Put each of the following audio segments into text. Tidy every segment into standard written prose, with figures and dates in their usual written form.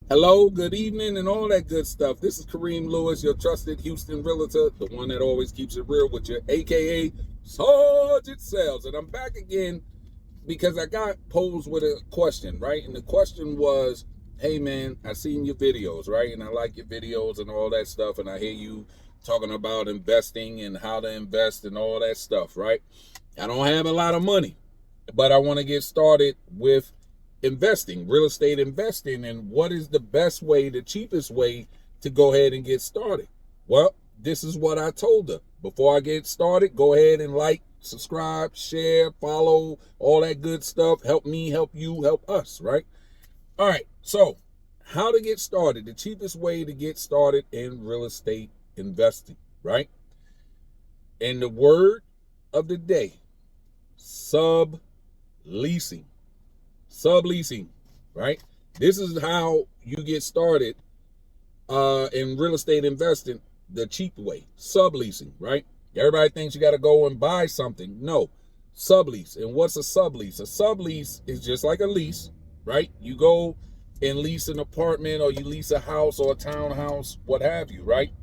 Hello, good evening, and all that good stuff. This is Kareem Lewis, your trusted Houston realtor, the one that always keeps it real with you, aka Sargeant Sales. And I'm back again because I got posed with a question, right? And the question was, hey man, I seen your videos, right? And I like your videos and all that stuff, and I hear you talking about investing and how to invest and all that stuff, right? I don't have a lot of money, but I want to get started with investing, real estate investing, and what is the best way, the cheapest way to go ahead and get started. Well, this is what I told her. Before I get started, go ahead and like, subscribe, share, follow, all that good stuff. Help me, help you, help us, right? All right, so how to get started, the cheapest way to get started in real estate investing, right? And the word of the day, subleasing. Subleasing, right? This is how you get started in real estate investing the cheap way. Subleasing, right? Everybody thinks you got to go and buy something. No, sublease. And what's a sublease? A sublease is just like a lease, right? You go and lease an apartment, or you lease a house or a townhouse, what have you, right?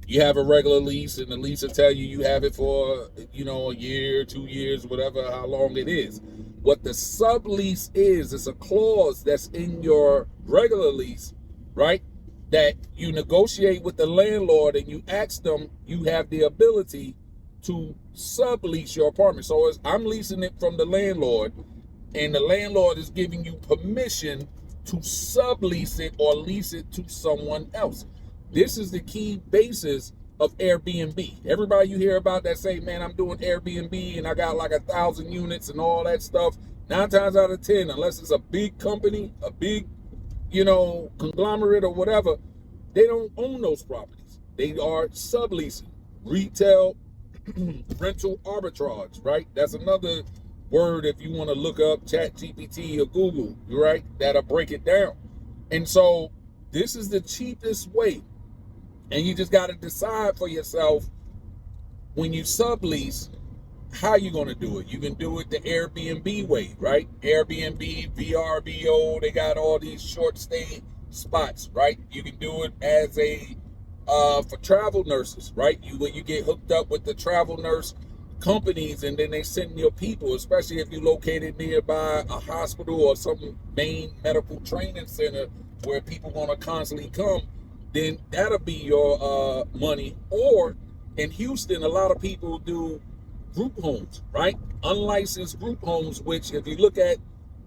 You have a regular lease, and the lease will tell you have it for, a year, 2 years, whatever, how long it is. What the sublease is, it's a clause that's in your regular lease, right? That you negotiate with the landlord and you ask them, you have the ability to sublease your apartment. So I'm leasing it from the landlord, and the landlord is giving you permission to sublease it or lease it to someone else. This is the key basis of Airbnb. Everybody you hear about that say, man, I'm doing Airbnb and I got like 1,000 units and all that stuff. 9 times out of 10, unless it's a big company, a big, conglomerate or whatever, they don't own those properties. They are subleasing. Retail rental arbitrage, right? That's another word if you want to look up ChatGPT or Google, right? That'll break it down. And so this is the cheapest way. And you just got to decide for yourself when you sublease how you're going to do it. You can do it the Airbnb way, right? Airbnb, VRBO, they got all these short stay spots, right? You can do it as for travel nurses, right? You get hooked up with the travel nurse companies, and then they send your people, especially if you're located nearby a hospital or some main medical training center where people want to constantly come, then that'll be your money. Or in Houston, a lot of people do group homes, right? Unlicensed group homes, which if you look at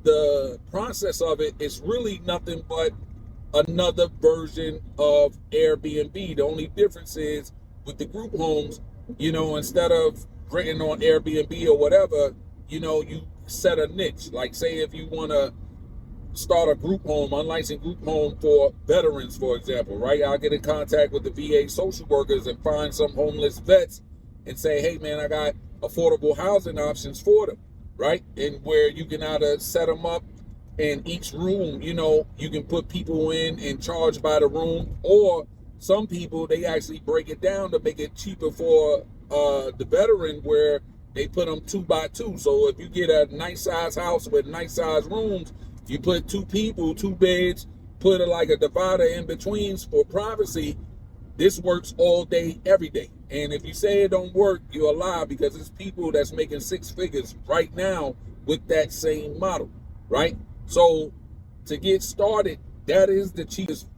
the process of it, it's really nothing but another version of Airbnb. The only difference is with the group homes, instead of renting on Airbnb or whatever, you set a niche. Like say if you want to start a group home, unlicensed group home for veterans, for example, right? I'll get in contact with the VA social workers and find some homeless vets and say, hey man, I got affordable housing options for them, right? And where you can either set them up in each room, you can put people in and charge by the room, or some people, they actually break it down to make it cheaper for the veteran, where they put them 2 by 2. So if you get a nice size house with nice size rooms, you put 2 people, 2 beds, put like a divider in between for privacy. This works all day, every day. And if you say it don't work, you're a lie, because it's people that's making 6 figures right now with that same model, right? So to get started, that is the cheapest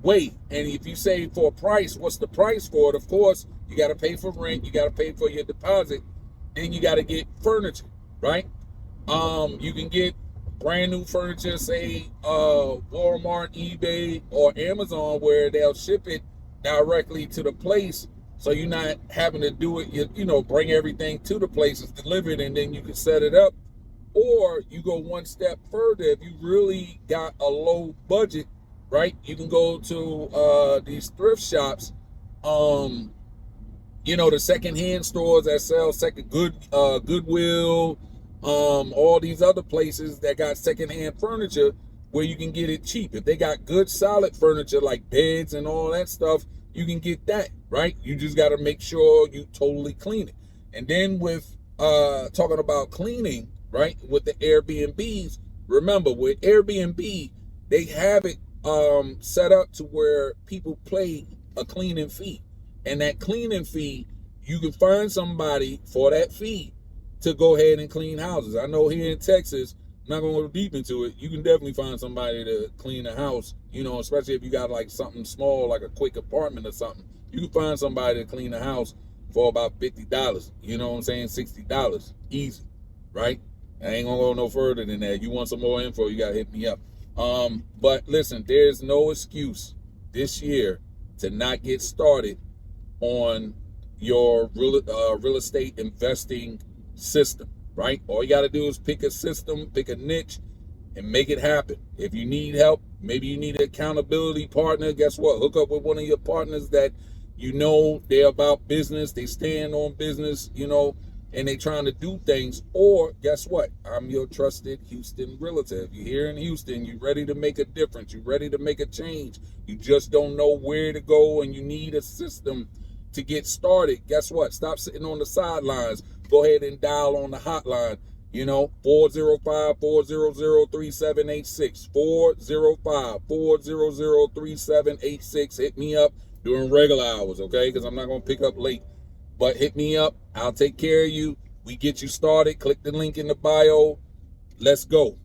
way. And if you say for a price, what's the price for it? Of course, you got to pay for rent, you got to pay for your deposit, then you got to get furniture, right? You can get brand new furniture, say Walmart, eBay, or Amazon, where they'll ship it directly to the place, so you're not having to do it, bring everything to the place, it's delivered, and then you can set it up. Or you go one step further. If you really got a low budget, right, you can go to these thrift shops, the secondhand stores that sell Goodwill, all these other places that got secondhand furniture where you can get it cheap. If they got good solid furniture like beds and all that stuff, you can get that, right? You just got to make sure you totally clean it. And then with talking about cleaning, right, with the Airbnbs, remember with Airbnb, they have it set up to where people pay a cleaning fee. And that cleaning fee, you can find somebody for that fee to go ahead and clean houses. I know here in Texas, I'm not going to go deep into it, you can definitely find somebody to clean a house, you know, especially if you got like something small, like a quick apartment or something. You can find somebody to clean a house for about $50. You know what I'm saying? $60. Easy, right? I ain't going to go no further than that. You want some more info, you got to hit me up. But listen, there's no excuse this year to not get started on your real estate investing system, right? All you got to do is pick a system, pick a niche, and make it happen. If you need help, maybe you need an accountability partner, guess what? Hook up with one of your partners that you know they're about business, they stand on business, you know, and they trying to do things. Or guess what? I'm your trusted Houston realtor. If you're here in Houston, you're ready to make a difference, you're ready to make a change, you just don't know where to go and you need a system to get started, guess what? Stop sitting on the sidelines. Go ahead and dial on the hotline, you know, 405-400-3786, 405-400-3786. Hit me up during regular hours, okay? Because I'm not going to pick up late. But hit me up. I'll take care of you. We get you started. Click the link in the bio. Let's go.